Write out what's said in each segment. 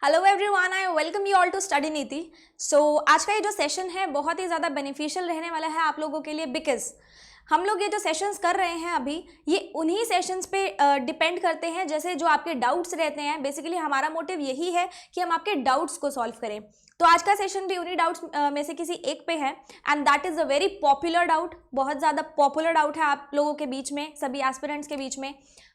Hello everyone, I welcome you all to study Niti. So आज का ये जो सेशन है बहुत ही ज़्यादा बेनिफिशियल रहने वाला है आप लोगों के लिए, बिकॉज हम लोग ये जो सेशंस कर रहे हैं अभी ये उन्हीं सेशंस पे डिपेंड करते हैं जैसे जो आपके डाउट्स रहते हैं। बेसिकली हमारा मोटिव यही है कि हम आपके डाउट्स को सॉल्व करें। तो आज का सेशन भी उन्हीं डाउट्स में से किसी एक पे है and that is a very popular doubt, बहुत ज़्यादा पॉपुलर डाउट है आप लोगों के बीच में, सभी एस्पिरेंट्स के बीच में,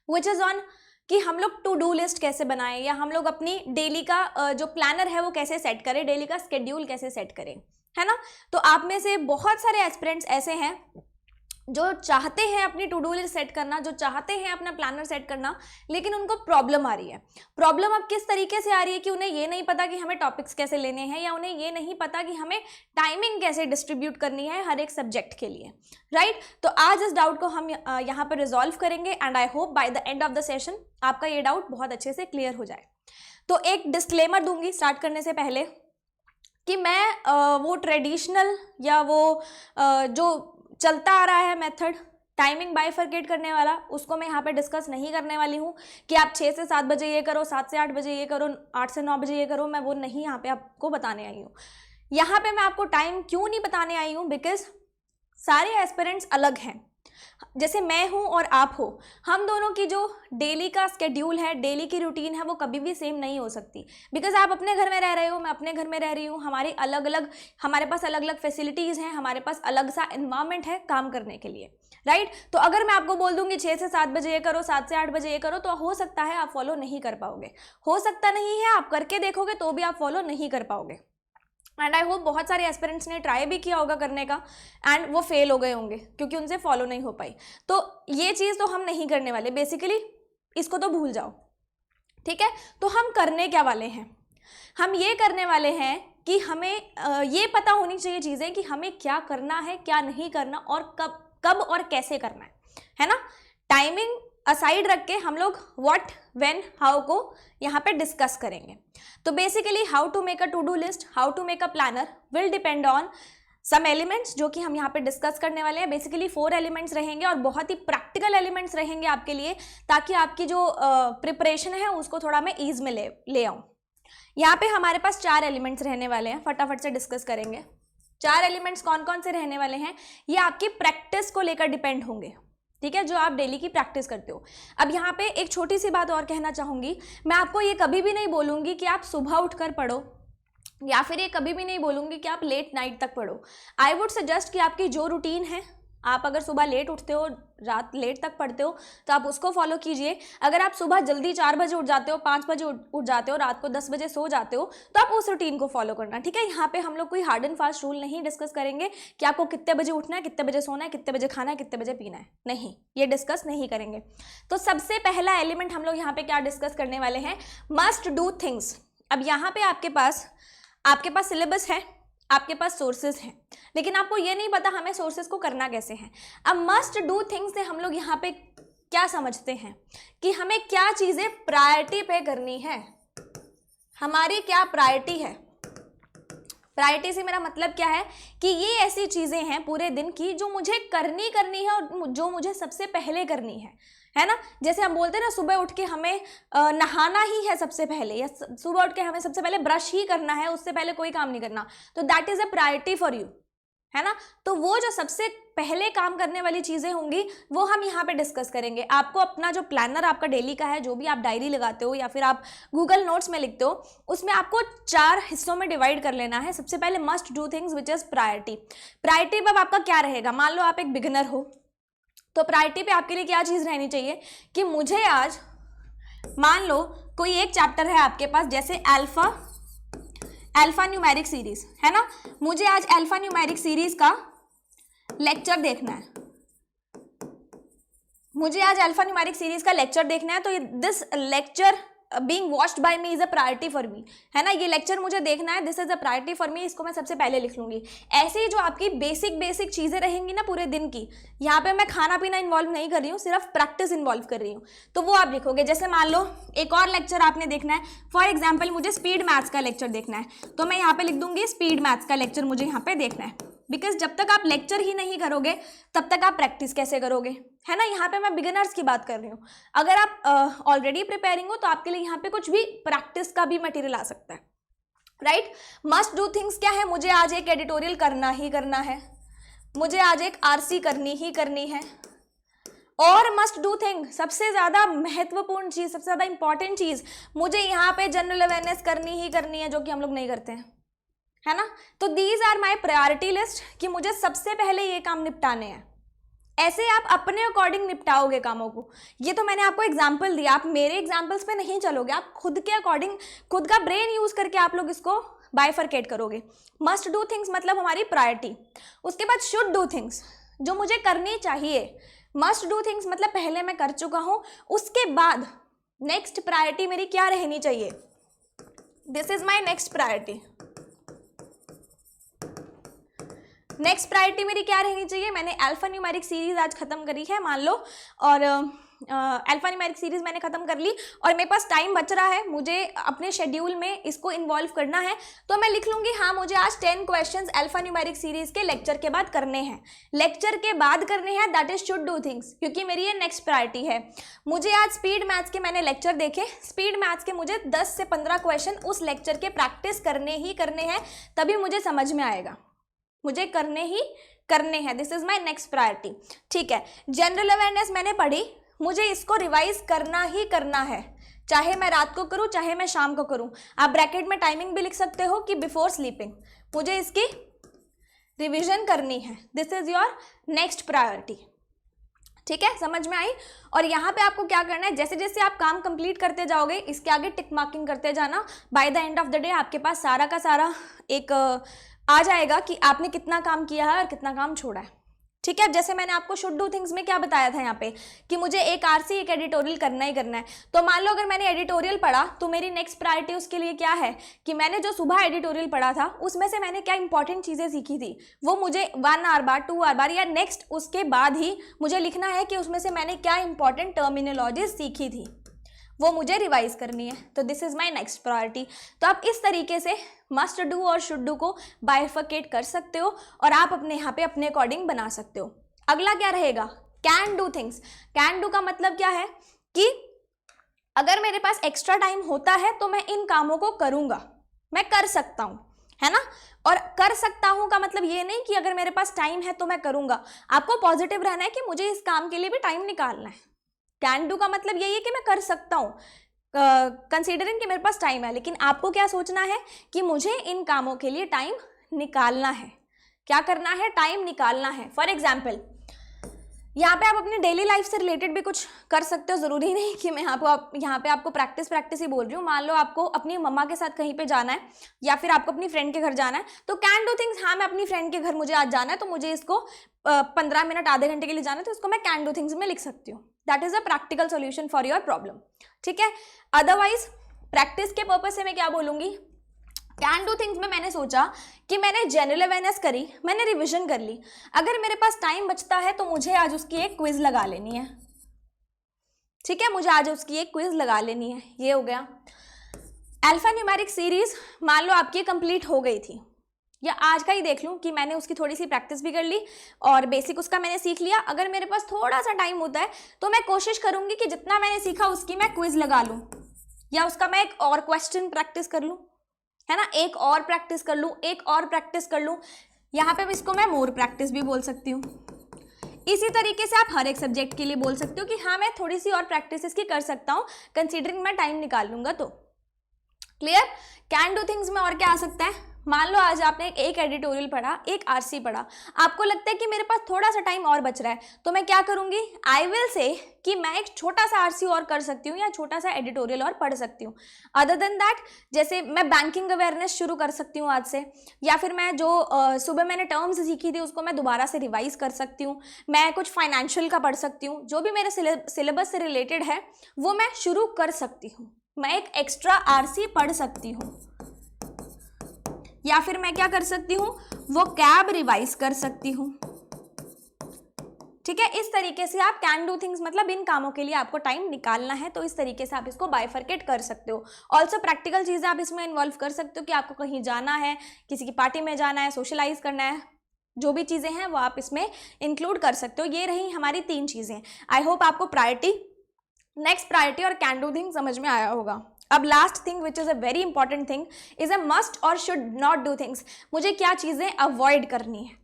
विच इज़ ऑन कि हम लोग टू डू लिस्ट कैसे बनाएं या हम लोग अपनी डेली का जो प्लानर है वो कैसे सेट करें, डेली का स्केड्यूल कैसे सेट करें, है ना। तो आप में से बहुत सारे एस्पिरेंट्स ऐसे हैं जो चाहते हैं अपनी टू डू लिस्ट सेट करना, जो चाहते हैं अपना प्लानर सेट करना, लेकिन उनको प्रॉब्लम आ रही है। प्रॉब्लम अब किस तरीके से आ रही है कि उन्हें ये नहीं पता कि हमें टॉपिक्स कैसे लेने हैं या उन्हें ये नहीं पता कि हमें टाइमिंग कैसे डिस्ट्रीब्यूट करनी है हर एक सब्जेक्ट के लिए, राइट। तो आज इस डाउट को हम यहाँ पर रिजॉल्व करेंगे and I hope by the end of the session आपका ये डाउट बहुत अच्छे से क्लियर हो जाए। तो एक डिस्क्लेमर दूंगी स्टार्ट करने से पहले कि मैं वो ट्रेडिशनल या वो जो चलता आ रहा है मेथड टाइमिंग बाइफरकेट करने वाला, उसको मैं यहाँ पे डिस्कस नहीं करने वाली हूँ कि आप 6 से 7 बजे ये करो, 7 से 8 बजे ये करो, 8 से 9 बजे ये करो। मैं वो नहीं यहाँ पे आपको बताने आई हूँ। यहाँ पे मैं आपको टाइम क्यों नहीं बताने आई हूँ, बिकॉज सारे एस्पिरेंट्स अलग हैं। जैसे मैं हूँ और आप हो, हम दोनों की जो डेली का स्केड्यूल है, डेली की रूटीन है, वो कभी भी सेम नहीं हो सकती। बिकॉज आप अपने घर में रह रहे हो, मैं अपने घर में रह रही हूँ, हमारे पास अलग अलग फैसिलिटीज़ हैं, हमारे पास अलग सा एनवायरनमेंट है काम करने के लिए, राइट। तो अगर मैं आपको बोल दूंगी 6 से 7 बजे ये करो, 7 से 8 बजे ये करो, तो हो सकता है आप फॉलो नहीं कर पाओगे, हो सकता नहीं है आप करके देखोगे तो भी आप फॉलो नहीं कर पाओगे। एंड आई होप बहुत सारे एस्पिरेंट्स ने ट्राई भी किया होगा करने का एंड वो फेल हो गए होंगे क्योंकि उनसे फॉलो नहीं हो पाई। तो ये चीज़ तो हम नहीं करने वाले, बेसिकली इसको तो भूल जाओ, ठीक है। तो हम करने क्या वाले हैं, हम ये करने वाले हैं कि हमें ये पता होनी चाहिए चीज़ें कि हमें क्या करना है, क्या नहीं करना और कब और कैसे करना है ना। टाइमिंग असाइड रख के हम लोग व्हाट, व्हेन, हाउ को यहाँ पे डिस्कस करेंगे। तो basically how to make a to do list, how to make a planner will depend on some elements जो कि हम यहाँ पे डिस्कस करने वाले हैं। बेसिकली 4 एलिमेंट्स रहेंगे और बहुत ही प्रैक्टिकल एलिमेंट्स रहेंगे आपके लिए, ताकि आपकी जो प्रिपरेशन है उसको थोड़ा मैं ईज में ले आऊँ। यहाँ पे हमारे पास 4 एलिमेंट्स रहने वाले हैं, फटाफट से डिस्कस करेंगे। 4 एलिमेंट्स कौन कौन से रहने वाले हैं, ये आपकी प्रैक्टिस को लेकर डिपेंड होंगे, ठीक है, जो आप डेली की प्रैक्टिस करते हो। अब यहाँ पे एक छोटी सी बात और कहना चाहूँगी, मैं आपको ये कभी भी नहीं बोलूँगी कि आप सुबह उठकर पढ़ो या फिर ये कभी भी नहीं बोलूँगी कि आप लेट नाइट तक पढ़ो। आई वुड सजेस्ट कि आपकी जो रूटीन है, आप अगर सुबह लेट उठते हो, रात लेट तक पढ़ते हो, तो आप उसको फॉलो कीजिए। अगर आप सुबह जल्दी 4 बजे उठ जाते हो, 5 बजे उठ जाते हो, रात को 10 बजे सो जाते हो, तो आप उस रूटीन को फॉलो करना, ठीक है। यहाँ पे हम लोग कोई हार्ड एंड फास्ट रूल नहीं डिस्कस करेंगे कि आपको कितने बजे उठना है, कितने बजे सोना है, कितने बजे खाना है, कितने बजे पीना है, नहीं, ये डिस्कस नहीं करेंगे। तो सबसे पहला एलिमेंट हम लोग यहाँ पे क्या डिस्कस करने वाले हैं, मस्ट डू थिंग्स। अब यहाँ पे आपके पास सिलेबस है, आपके पास सोर्सेज हैं, लेकिन आपको ये नहीं पता हमें सोर्सेज को करना कैसे है। अब मस्ट डू थिंग्स से हम लोग यहाँ पे क्या समझते हैं कि हमें क्या चीज़ें प्रायोरिटी पे करनी है, हमारी क्या प्रायोरिटी है। प्रायोरिटी से मेरा मतलब क्या है कि ये ऐसी चीज़ें हैं पूरे दिन की जो मुझे करनी है और जो मुझे सबसे पहले करनी है ना। जैसे हम बोलते हैं ना, सुबह उठ के हमें नहाना ही है सबसे पहले, या सुबह उठ के हमें सबसे पहले ब्रश ही करना है, उससे पहले कोई काम नहीं करना, तो that is a priority for you, है ना। तो वो जो सबसे पहले काम करने वाली चीज़ें होंगी वो हम यहाँ पे डिस्कस करेंगे। आपको अपना जो प्लानर आपका डेली का है, जो भी आप डायरी लगाते हो या फिर आप गूगल नोट्स में लिखते हो, उसमें आपको 4 हिस्सों में डिवाइड कर लेना है। सबसे पहले must do things which is priority. Priority पर आपका क्या रहेगा, मान लो आप एक बिगिनर हो, तो प्रायोरिटी पे आपके लिए क्या चीज़ रहनी चाहिए कि मुझे आज, मान लो कोई एक चैप्टर है आपके पास, जैसे अल्फा न्यूमेरिक सीरीज है ना, मुझे आज अल्फा न्यूमेरिक सीरीज का लेक्चर देखना है, मुझे आज अल्फा न्यूमेरिक सीरीज का लेक्चर देखना है। तो this lecture being watched bye me is a priority for me, है ना, ये लेक्चर मुझे देखना है, this is a priority for me, इसको मैं सबसे पहले लिख लूंगी। ऐसे ही जो आपकी बेसिक चीज़ें रहेंगी ना पूरे दिन की, यहाँ पे मैं खाना पीना इन्वॉल्व नहीं कर रही हूँ, सिर्फ प्रैक्टिस इन्वॉल्व कर रही हूँ, तो वो आप लिखोगे। जैसे मान लो एक और लेक्चर आपने देखना है, फॉर एग्जाम्पल मुझे स्पीड मैथ्स का लेक्चर देखना है, तो मैं यहाँ पे लिख दूंगी स्पीड मैथ्स का लेक्चर मुझे यहाँ पे देखना है, बिकॉज जब तक आप लेक्चर ही नहीं करोगे तब तक आप प्रैक्टिस कैसे करोगे, है ना। यहाँ पे मैं बिगिनर्स की बात कर रही हूँ। अगर आप ऑलरेडी प्रिपेयरिंग हो तो आपके लिए यहाँ पे कुछ भी प्रैक्टिस का भी मटेरियल आ सकता है, राइट। मस्ट डू थिंग्स क्या है, मुझे आज एक एडिटोरियल करना ही करना है, मुझे आज एक आरसी करनी ही करनी है। और मस्ट डू थिंग, सबसे ज्यादा महत्वपूर्ण चीज, सबसे ज्यादा इंपॉर्टेंट चीज, मुझे यहाँ पे जनरल अवेयरनेस करनी ही करनी है, जो कि हम लोग नहीं करते हैं, है ना। तो these are my priority list कि मुझे सबसे पहले ये काम निपटाने हैं। ऐसे आप अपने अकॉर्डिंग निपटाओगे कामों को। ये तो मैंने आपको एग्जाम्पल दिया, आप मेरे एग्जाम्पल्स पे नहीं चलोगे, आप खुद के अकॉर्डिंग, खुद का ब्रेन यूज करके आप लोग इसको बाइफरकेट करोगे। मस्ट डू थिंग्स मतलब हमारी प्रायोरिटी। उसके बाद शुड डू थिंग्स, जो मुझे करनी चाहिए। मस्ट डू थिंग्स मतलब पहले मैं कर चुका हूं, उसके बाद नेक्स्ट प्रायोरिटी मेरी क्या रहनी चाहिए, this is my next priority. Next priority मेरी क्या रहनी चाहिए, मैंने अल्फा न्यूमेरिक सीरीज आज खत्म करी है मान लो, और अल्फा न्यूमेरिक सीरीज मैंने खत्म कर ली और मेरे पास टाइम बच रहा है, मुझे अपने शेड्यूल में इसको इन्वॉल्व करना है, तो मैं लिख लूंगी हाँ मुझे आज 10 क्वेश्चंस अल्फा न्यूमेरिक सीरीज के लेक्चर के बाद करने हैं। लेक्चर के बाद करने हैं, that is should do things, क्योंकि मेरी ये नेक्स्ट प्रायोरिटी है। मुझे आज स्पीड मैथ्स के मैंने लेक्चर देखे, स्पीड मैथ्स के मुझे 10 से 15 क्वेश्चन उस लेक्चर के प्रैक्टिस करने ही करने हैं, तभी मुझे समझ में आएगा, मुझे करने ही करने हैं, this is my next priority. ठीक है, जनरल अवेयरनेस मैंने पढ़ी, मुझे इसको रिवाइज करना ही करना है, चाहे मैं रात को करूं चाहे मैं शाम को करूं। आप ब्रैकेट में टाइमिंग भी लिख सकते हो कि बिफोर स्लीपिंग, मुझे इसकी रिवीजन करनी है, this is your next priority. ठीक है, समझ में आई। और यहाँ पे आपको क्या करना है, जैसे जैसे आप काम कंप्लीट करते जाओगे इसके आगे टिक मार्किंग करते जाना, by the end of the day आपके पास सारा का सारा एक आ जाएगा कि आपने कितना काम किया है और कितना काम छोड़ा है। ठीक है, जैसे मैंने आपको शुड डू थिंग्स में क्या बताया था यहाँ पे कि मुझे एक आरसी एक एडिटोरियल करना ही करना है, तो मान लो अगर मैंने एडिटोरियल पढ़ा तो मेरी नेक्स्ट प्रायोरिटी उसके लिए क्या है कि मैंने जो सुबह एडिटोरियल पढ़ा था उसमें से मैंने क्या इंपॉर्टेंट चीज़ें सीखी थी, वो मुझे 1 आवर बाद 2 आवर बाद या नेक्स्ट उसके बाद ही मुझे लिखना है कि उसमें से मैंने क्या इंपॉर्टेंट टर्मिनोलॉजी सीखी थी, वो मुझे रिवाइज करनी है। तो this is my next priority. तो आप इस तरीके से मस्ट डू और शुड डू को बाइफरकेट कर सकते हो और आप अपने यहाँ पे अपने अकॉर्डिंग बना सकते हो। अगला क्या रहेगा, can do things. Can do का मतलब क्या है कि अगर मेरे पास एक्स्ट्रा टाइम होता है तो मैं इन कामों को करूंगा, मैं कर सकता हूं, है ना। और कर सकता हूं का मतलब ये नहीं कि अगर मेरे पास टाइम है तो मैं करूंगा, आपको पॉजिटिव रहना है कि मुझे इस काम के लिए भी टाइम निकालना है। कैन डू का मतलब यही है कि मैं कर सकता हूँ, कंसीडरिंग कि मेरे पास टाइम है, लेकिन आपको क्या सोचना है कि मुझे इन कामों के लिए टाइम निकालना है। क्या करना है, टाइम निकालना है। फॉर एग्जाम्पल यहाँ पे आप अपनी डेली लाइफ से रिलेटेड भी कुछ कर सकते हो, जरूरी नहीं कि मैं यहाँ पे आपको प्रैक्टिस ही बोल रही हूँ। मान लो आपको अपनी मम्मा के साथ कहीं पे जाना है या फिर आपको अपनी फ्रेंड के घर जाना है, तो कैन डू थिंग्स, हाँ मैं अपनी फ्रेंड के घर मुझे आज जाना है तो मुझे इसको 15 मिनट आधे घंटे के लिए जाना है, तो इसको मैं कैन डू थिंग्स में लिख सकती हूँ। That is a practical solution for your problem. ठीक है, अदरवाइज प्रैक्टिस के पर्पज से मैं क्या बोलूंगी, कैन डू थिंग्स में मैंने सोचा कि मैंने जनरल अवेयरनेस करी, मैंने रिवीजन कर ली, अगर मेरे पास टाइम बचता है तो मुझे आज उसकी एक क्विज लगा लेनी है। ठीक है, मुझे आज उसकी एक क्विज लगा लेनी है। ये हो गया। अल्फा न्यूमेरिक सीरीज मान लो आपकी कंप्लीट हो गई थी, या आज का ही देख लूं कि मैंने उसकी थोड़ी सी प्रैक्टिस भी कर ली और बेसिक उसका मैंने सीख लिया। अगर मेरे पास थोड़ा सा टाइम होता है तो मैं कोशिश करूंगी कि जितना मैंने सीखा उसकी मैं क्विज लगा लूं, या उसका मैं एक और क्वेश्चन प्रैक्टिस कर लूं, है ना, एक और प्रैक्टिस कर लूं, एक और प्रैक्टिस कर लूं। यहाँ पे इसको मैं मोर प्रैक्टिस भी बोल सकती हूँ। इसी तरीके से आप हर एक सब्जेक्ट के लिए बोल सकते हो कि हाँ मैं थोड़ी सी और प्रैक्टिस इसकी कर सकता हूँ, कंसीडरिंग मैं टाइम निकाल लूंगा। तो क्लियर, कैन डू थिंग्स में और क्या आ सकता है, मान लो आज आपने एक एडिटोरियल पढ़ा, एक आरसी पढ़ा, आपको लगता है कि मेरे पास थोड़ा सा टाइम और बच रहा है, तो मैं क्या करूंगी, आई विल से कि मैं एक छोटा सा आरसी और कर सकती हूँ या छोटा सा एडिटोरियल और पढ़ सकती हूँ। अदर देन दैट, जैसे मैं बैंकिंग अवेयरनेस शुरू कर सकती हूँ आज से, या फिर मैं जो सुबह मैंने टर्म्स सीखी थी उसको मैं दोबारा से रिवाइज कर सकती हूँ, मैं कुछ फाइनेंशियल का पढ़ सकती हूँ, जो भी मेरे सिलेबस से रिलेटेड है वो मैं शुरू कर सकती हूँ, मैं एक एक्स्ट्रा आरसी पढ़ सकती हूँ, या फिर मैं क्या कर सकती हूँ, वो कैब रिवाइज कर सकती हूँ। ठीक है, इस तरीके से आप कैन डू थिंग्स मतलब इन कामों के लिए आपको टाइम निकालना है, तो इस तरीके से आप इसको बाइफरकेट कर सकते हो। ऑल्सो प्रैक्टिकल चीजें आप इसमें इन्वॉल्व कर सकते हो कि आपको कहीं जाना है, किसी की पार्टी में जाना है, सोशलाइज करना है, जो भी चीज़ें हैं वो आप इसमें इंक्लूड कर सकते हो। ये रही हमारी 3 चीज़ें। आई होप आपको प्रायोरिटी, नेक्स्ट प्रायोरिटी और कैन डू थिंग समझ में आया होगा। अब last thing which is a very important thing is a must और शुड नॉट डू थिंग्स। मुझे क्या चीज़ें अवॉइड करनी है।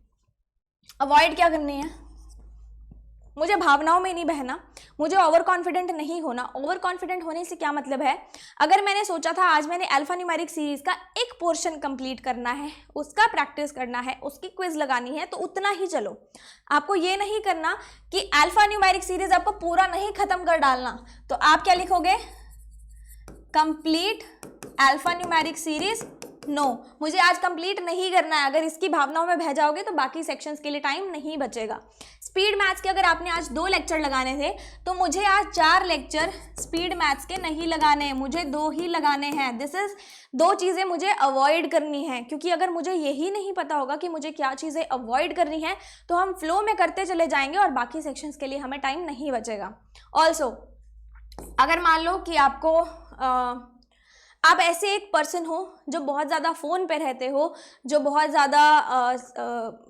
अवॉइड क्या करनी है? मुझे भावनाओं में नहीं बहना, मुझे ओवर कॉन्फिडेंट नहीं होना। ओवर कॉन्फिडेंट होने से क्या मतलब है, अगर मैंने सोचा था आज मैंने अल्फा न्यूमेरिक सीरीज का एक पोर्शन कंप्लीट करना है, उसका प्रैक्टिस करना है, उसकी क्विज लगानी है, तो उतना ही चलो। आपको ये नहीं करना कि अल्फा न्यूमेरिक सीरीज आपको पूरा नहीं खत्म कर डालना। तो आप क्या लिखोगे? Complete alphanumeric series. No, मुझे आज कंप्लीट नहीं करना है। अगर इसकी भावनाओं में बह जाओगे तो बाकी सेक्शंस के लिए टाइम नहीं बचेगा। स्पीड मैथ्स के अगर आपने आज 2 लेक्चर लगाने थे तो मुझे आज 4 लेक्चर स्पीड मैथ्स के नहीं लगाने हैं, मुझे 2 ही लगाने हैं। दिस इज 2 चीज़ें मुझे अवॉइड करनी है, क्योंकि अगर मुझे यही नहीं पता होगा कि मुझे क्या चीज़ें अवॉइड करनी है तो हम फ्लो में करते चले जाएंगे और बाकी सेक्शंस के लिए हमें टाइम नहीं बचेगा। ऑल्सो अगर मान लो कि आपको आप ऐसे एक पर्सन हो जो बहुत ज़्यादा फ़ोन पे रहते हो, जो बहुत ज़्यादा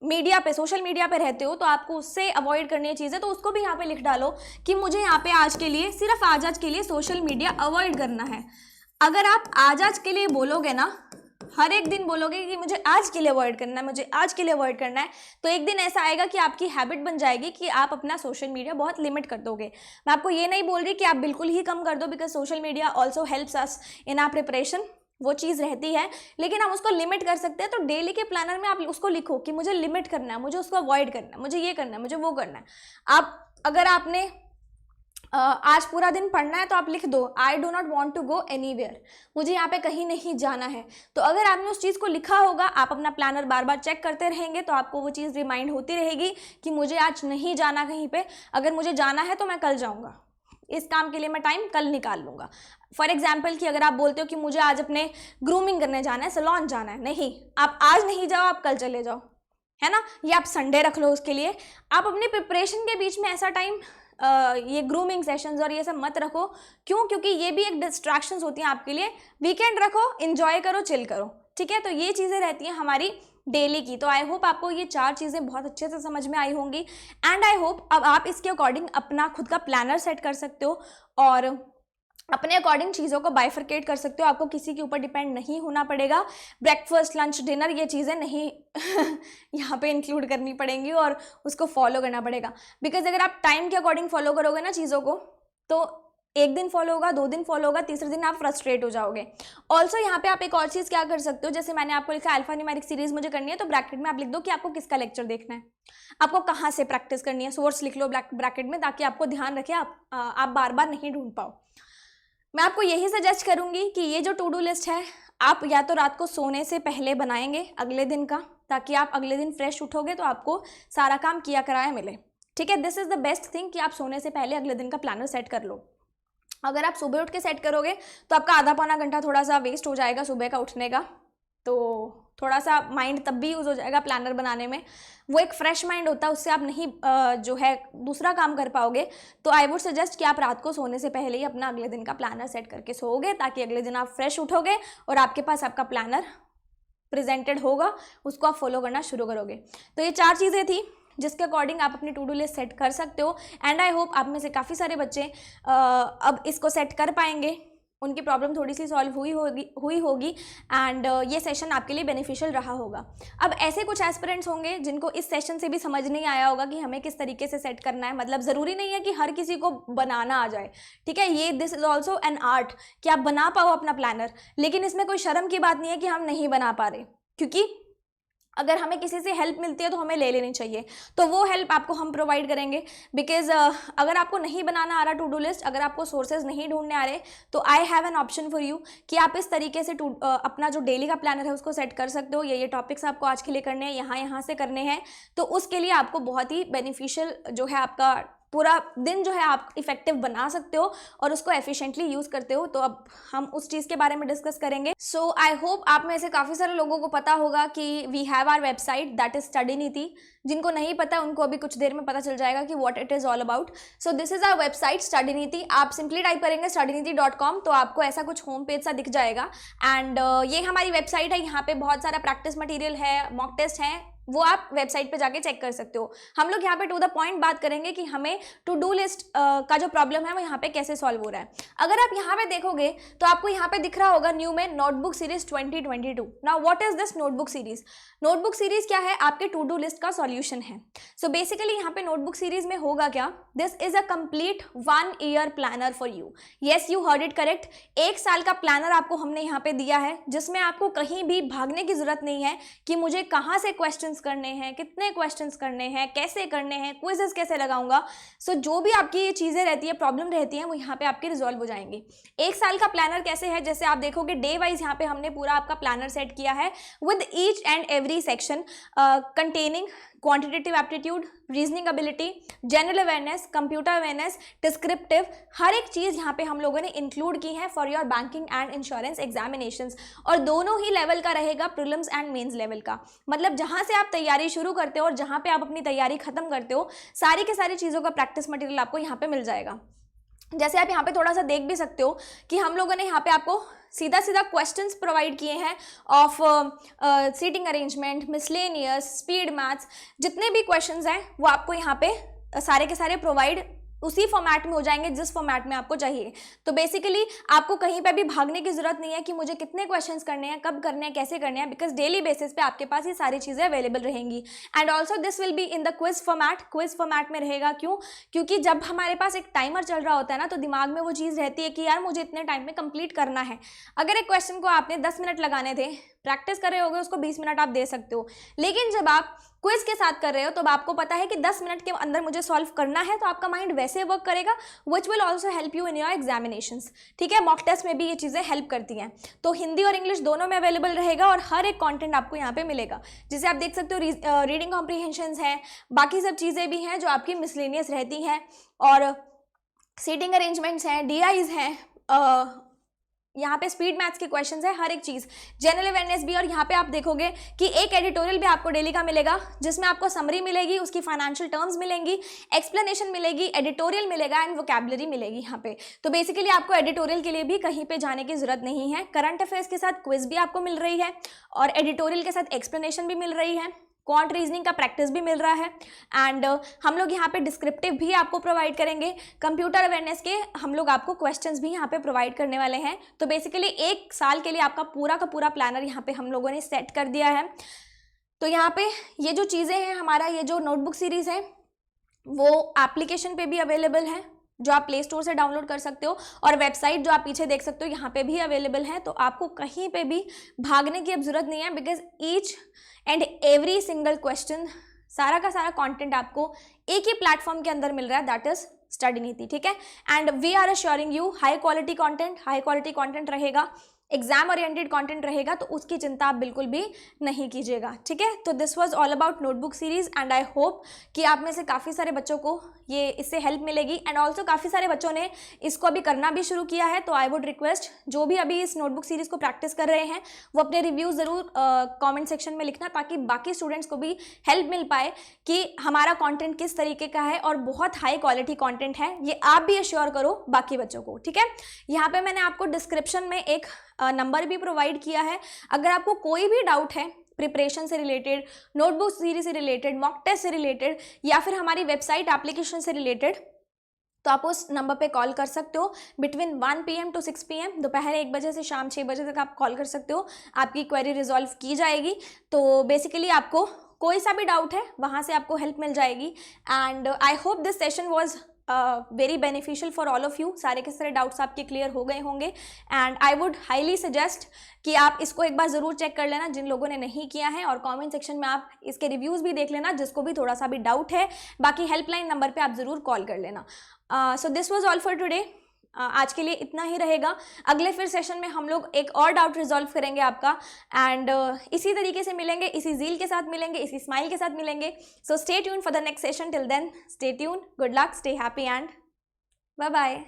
मीडिया पे, सोशल मीडिया पे रहते हो, तो आपको उससे अवॉइड करनी है चीज़ें, तो उसको भी यहाँ पे लिख डालो कि मुझे यहाँ पे आज के लिए, सिर्फ आज के लिए सोशल मीडिया अवॉइड करना है। अगर आप आज के लिए बोलोगे ना, हर एक दिन बोलोगे कि मुझे आज के लिए अवॉइड करना है, मुझे आज के लिए अवॉइड करना है, तो एक दिन ऐसा आएगा कि आपकी हैबिट बन जाएगी कि आप अपना सोशल मीडिया बहुत लिमिट कर दोगे। मैं आपको ये नहीं बोल रही कि आप बिल्कुल ही कम कर दो, because social media also helps us in our preparation, वो चीज़ रहती है, लेकिन हम उसको लिमिट कर सकते हैं। तो डेली के प्लानर में आप उसको लिखो कि मुझे लिमिट करना है, मुझे उसको अवॉइड करना है, मुझे ये करना है, मुझे वो करना है। आप अगर आपने आज पूरा दिन पढ़ना है तो आप लिख दो I do not want to go anywhere, मुझे यहाँ पे कहीं नहीं जाना है। तो अगर आपने उस चीज़ को लिखा होगा, आप अपना प्लानर बार बार चेक करते रहेंगे तो आपको वो चीज़ रिमाइंड होती रहेगी कि मुझे आज नहीं जाना कहीं पे, अगर मुझे जाना है तो मैं कल जाऊँगा, इस काम के लिए मैं टाइम कल निकाल लूँगा। फॉर एग्जाम्पल कि अगर आप बोलते हो कि मुझे आज अपने ग्रूमिंग करने जाना है, सैलून जाना है, नहीं, आप आज नहीं जाओ, आप कल चले जाओ, है ना, या आप संडे रख लो उसके लिए। आप अपने प्रिपरेशन के बीच में ऐसा टाइम ये ग्रूमिंग सेशंस और ये सब मत रखो। क्यों? क्योंकि ये भी एक डिस्ट्रैक्शंस होती हैं आपके लिए। वीकेंड रखो, एंजॉय करो, चिल करो, ठीक है। तो ये चीज़ें रहती हैं हमारी डेली की। तो आई होप आपको ये 4 चीज़ें बहुत अच्छे से समझ में आई होंगी, एंड आई होप अब आप इसके अकॉर्डिंग अपना खुद का प्लानर सेट कर सकते हो और अपने अकॉर्डिंग चीज़ों को बाइफरकेट कर सकते हो। आपको किसी के ऊपर डिपेंड नहीं होना पड़ेगा। ब्रेकफास्ट, लंच, डिनर, ये चीज़ें नहीं यहाँ पे इंक्लूड करनी पड़ेंगी और उसको फॉलो करना पड़ेगा। बिकॉज अगर आप टाइम के अकॉर्डिंग फॉलो करोगे ना चीज़ों को, तो एक दिन फॉलो होगा, 2 दिन फॉलो होगा, तीसरे दिन आप फ्रस्ट्रेट हो जाओगे। ऑल्सो यहाँ पे आप एक और चीज़ क्या कर सकते हो, जैसे मैंने आपको लिखा अल्फा न्यूमेरिक सीरीज मुझे करनी है, तो ब्रैकेट में आप लिख दो कि आपको किसका लेक्चर देखना है, आपको कहाँ से प्रैक्टिस करनी है, सोर्स लिख लो ब्रैकेट में, ताकि आपको ध्यान रखे, आप बार बार नहीं ढूंढ पाओ। मैं आपको यही सजेस्ट करूँगी कि ये जो टू डू लिस्ट है आप या तो रात को सोने से पहले बनाएंगे अगले दिन का, ताकि आप अगले दिन फ्रेश उठोगे तो आपको सारा काम किया कराया मिले, ठीक है। This is the best thing कि आप सोने से पहले अगले दिन का प्लानर सेट कर लो। अगर आप सुबह उठ के सेट करोगे तो आपका आधा पौना घंटा थोड़ा सा वेस्ट हो जाएगा सुबह का उठने का, तो थोड़ा सा माइंड तब भी यूज़ हो जाएगा प्लानर बनाने में, वो एक फ्रेश माइंड होता है, उससे आप नहीं जो है दूसरा काम कर पाओगे। तो आई वुड सजेस्ट कि आप रात को सोने से पहले ही अपना अगले दिन का प्लानर सेट करके सोओगे, ताकि अगले दिन आप फ्रेश उठोगे और आपके पास आपका प्लानर प्रेजेंटेड होगा, उसको आप फॉलो करना शुरू करोगे। तो ये 4 चीज़ें थी जिसके अकॉर्डिंग आप अपनी टू डू लिस्ट सेट कर सकते हो, एंड आई होप आप में से काफ़ी सारे बच्चे अब इसको सेट कर पाएंगे, उनकी प्रॉब्लम थोड़ी सी सॉल्व हुई होगी एंड ये सेशन आपके लिए बेनिफिशियल रहा होगा। अब ऐसे कुछ एस्पिरेंट्स होंगे जिनको इस सेशन से भी समझ नहीं आया होगा कि हमें किस तरीके से सेट करना है। मतलब ज़रूरी नहीं है कि हर किसी को बनाना आ जाए, ठीक है, ये this is also an art कि आप बना पाओ अपना प्लानर, लेकिन इसमें कोई शर्म की बात नहीं है कि हम नहीं बना पा रहे, क्योंकि अगर हमें किसी से हेल्प मिलती है तो हमें ले लेनी चाहिए, तो वो हेल्प आपको हम प्रोवाइड करेंगे। बिकॉज अगर आपको नहीं बनाना आ रहा टू डू लिस्ट, अगर आपको सोर्सेज नहीं ढूंढने आ रहे, तो I have an option for you कि आप इस तरीके से अपना जो डेली का प्लानर है उसको सेट कर सकते हो। ये टॉपिक्स आपको आज के लिए करने हैं, यहाँ से करने हैं, तो उसके लिए आपको बहुत ही बेनिफिशियल जो है आपका पूरा दिन जो है आप इफेक्टिव बना सकते हो और उसको एफिशिएंटली यूज़ करते हो। तो अब हम उस चीज़ के बारे में डिस्कस करेंगे। सो आई होप आप में से काफ़ी सारे लोगों को पता होगा कि we have our website that is study Niti. जिनको नहीं पता उनको अभी कुछ देर में पता चल जाएगा कि what it is all about. So this is our website study Niti. आप सिंपली टाइप करेंगे studyniti.com तो आपको ऐसा कुछ होम पेज सा दिख जाएगा। एंड ये हमारी वेबसाइट है, यहाँ पे बहुत सारा प्रैक्टिस मटेरियल है, मॉक टेस्ट है, वो आप वेबसाइट पे जाके चेक कर सकते हो। हम लोग यहाँ पे टू द पॉइंट बात करेंगे कि हमें टू डू लिस्ट का जो प्रॉब्लम है वो यहाँ पे कैसे सॉल्व हो रहा है। अगर आप यहाँ पे देखोगे तो आपको यहाँ पे दिख रहा होगा न्यू में notebook series 2022। Now what is this notebook series? Notebook series क्या है? आपके टू डू लिस्ट का सॉल्यूशन है। सो बेसिकली यहाँ पे नोटबुक सीरीज में होगा क्या? This is a complete 1 year planner for you. Yes, you heard it correct. 1 साल का प्लानर आपको हमने यहाँ पे दिया है, जिसमें आपको कहीं भी भागने की जरूरत नहीं है कि मुझे कहाँ से क्वेश्चंस करने हैं, कितने क्वेश्चंस करने हैं, कैसे करने हैं, क्विजेस कैसे लगाऊंगा। सो जो भी आपकी ये चीज़ें रहती है, प्रॉब्लम रहती है, वो यहाँ पे आपकी रिजॉल्व हो जाएंगी। 1 साल का प्लानर कैसे है? जैसे आप देखोगे डे वाइज यहाँ पे हमने पूरा आपका प्लानर सेट किया है with each and every section containing quantitative aptitude, reasoning ability, general awareness, computer awareness, descriptive, हर एक चीज़ यहाँ पे हम लोगों ने इंक्लूड की है for your banking and insurance examinations. और दोनों ही लेवल का रहेगा, प्रीलिम्स एंड मेंस लेवल का। मतलब जहाँ से आप तैयारी शुरू करते हो और जहाँ पे आप अपनी तैयारी खत्म करते हो, सारी के सारी चीज़ों का प्रैक्टिस मटेरियल आपको यहाँ पे मिल जाएगा। जैसे आप यहाँ पे थोड़ा सा देख भी सकते हो कि हम लोगों ने यहाँ पे आपको सीधा सीधा क्वेश्चंस प्रोवाइड किए हैं of seating arrangement, miscellaneous, speed maths, जितने भी क्वेश्चंस हैं वो आपको यहाँ पे सारे के सारे प्रोवाइड उसी फॉर्मेट में हो जाएंगे जिस फॉर्मेट में आपको चाहिए। तो बेसिकली आपको कहीं पे भी भागने की जरूरत नहीं है कि मुझे कितने क्वेश्चंस करने हैं, कब करने हैं, कैसे करने हैं, बिकॉज डेली बेसिस पे आपके पास ये सारी चीज़ें अवेलेबल रहेंगी। And also this will be in the quiz format. Quiz format में रहेगा, क्यों? क्योंकि जब हमारे पास एक टाइमर चल रहा होता है ना, तो दिमाग में वो चीज़ रहती है कि यार मुझे इतने टाइम में कंप्लीट करना है। अगर एक क्वेश्चन को आपने 10 मिनट लगाने थे, प्रैक्टिस कर रहे होगे उसको 20 मिनट आप दे सकते हो। लेकिन जब आप क्विज के साथ कर रहे हो तो आपको पता है कि 10 मिनट के अंदर मुझे सॉल्व करना है, तो आपका माइंड वैसे वर्क करेगा, which will also help you in your examinations. ठीक है, मॉक टेस्ट में भी ये चीज़ें हेल्प करती हैं। तो हिंदी और इंग्लिश दोनों में अवेलेबल रहेगा और हर एक कंटेंट आपको यहाँ पे मिलेगा। जैसे आप देख सकते हो रीडिंग कॉम्प्रीहेंशंस है, बाकी सब चीज़ें भी हैं जो आपकी मिसलेनियस रहती हैं, और सीटिंग अरेंजमेंट्स हैं, DIs हैं, यहाँ पे स्पीड मैथ्स के क्वेश्चंस है, हर एक चीज़, जनरल अवेयरनेस भी। और यहाँ पे आप देखोगे कि एक एडिटोरियल भी आपको डेली का मिलेगा, जिसमें आपको समरी मिलेगी, उसकी फाइनेंशियल टर्म्स मिलेंगी, एक्सप्लेनेशन मिलेगी, एडिटोरियल मिलेगा एंड वोकैबुलरी मिलेगी यहाँ पे। तो बेसिकली आपको एडिटोरियल के लिए भी कहीं पे जाने की जरूरत नहीं है। करंट अफेयर्स के साथ क्विज भी आपको मिल रही है और एडिटोरियल के साथ एक्सप्लेनेशन भी मिल रही है, क्वांट रीजनिंग का प्रैक्टिस भी मिल रहा है, एंड हम लोग यहाँ पे डिस्क्रिप्टिव भी आपको प्रोवाइड करेंगे। कंप्यूटर अवेयरनेस के हम लोग आपको क्वेश्चंस भी यहाँ पे प्रोवाइड करने वाले हैं। तो बेसिकली 1 साल के लिए आपका पूरा का पूरा प्लानर यहाँ पे हम लोगों ने सेट कर दिया है। तो यहाँ पे ये जो चीज़ें हैं, हमारा ये जो नोटबुक सीरीज़ है वो एप्लीकेशन पे भी अवेलेबल है, जो आप प्ले स्टोर से डाउनलोड कर सकते हो, और वेबसाइट जो आप पीछे देख सकते हो यहाँ पे भी अवेलेबल है। तो आपको कहीं पे भी भागने की अब जरूरत नहीं है, because each and every single question, सारा का सारा कंटेंट आपको एक ही प्लेटफॉर्म के अंदर मिल रहा है, दैट इज स्टडी नीति। ठीक है, and we are assuring you high quality content रहेगा, एग्जाम ओरिएंटेड कंटेंट रहेगा, तो उसकी चिंता आप बिल्कुल भी नहीं कीजिएगा। ठीक है, तो this was all about notebook series and I hope कि आप में से काफ़ी सारे बच्चों को ये इससे हेल्प मिलेगी, एंड ऑल्सो काफ़ी सारे बच्चों ने इसको अभी करना भी शुरू किया है। तो आई वुड रिक्वेस्ट जो भी अभी इस नोटबुक सीरीज़ को प्रैक्टिस कर रहे हैं वो अपने रिव्यू ज़रूर कमेंट सेक्शन में लिखना, ताकि बाकी स्टूडेंट्स को भी हेल्प मिल पाए कि हमारा कंटेंट किस तरीके का है और बहुत हाई क्वालिटी कंटेंट है, ये आप भी अश्योर करो बाकी बच्चों को। ठीक है, यहाँ पे मैंने आपको डिस्क्रिप्शन में एक नंबर भी प्रोवाइड किया है। अगर आपको कोई भी डाउट है प्रिपरेशन से रिलेटेड, नोटबुक सीरीज से रिलेटेड, मॉक टेस्ट से रिलेटेड, या फिर हमारी वेबसाइट एप्लीकेशन से रिलेटेड, तो आप उस नंबर पे कॉल कर सकते हो बिटवीन 1 PM टू 6 PM, दोपहर 1 बजे से शाम 6 बजे तक आप कॉल कर सकते हो, आपकी क्वेरी रिजॉल्व की जाएगी। तो बेसिकली आपको कोई सा भी डाउट है वहाँ से आपको हेल्प मिल जाएगी, and I hope this session was very beneficial for all of you. सारे के सारे डाउट्स आपके क्लियर हो गए होंगे, and I would highly suggest कि आप इसको एक बार ज़रूर चेक कर लेना जिन लोगों ने नहीं किया है, और कमेंट सेक्शन में आप इसके रिव्यूज़ भी देख लेना जिसको भी थोड़ा सा भी डाउट है। बाकी हेल्पलाइन नंबर पे आप ज़रूर कॉल कर लेना। So this was all for today. आज के लिए इतना ही रहेगा। अगले फिर सेशन में हम लोग एक और डाउट रिजॉल्व करेंगे आपका, एंड इसी तरीके से मिलेंगे, इसी ज़ील के साथ मिलेंगे, इसी स्माइल के साथ मिलेंगे। So stay tune for the next session. Till then stay tune, good luck, stay happy and bye bye.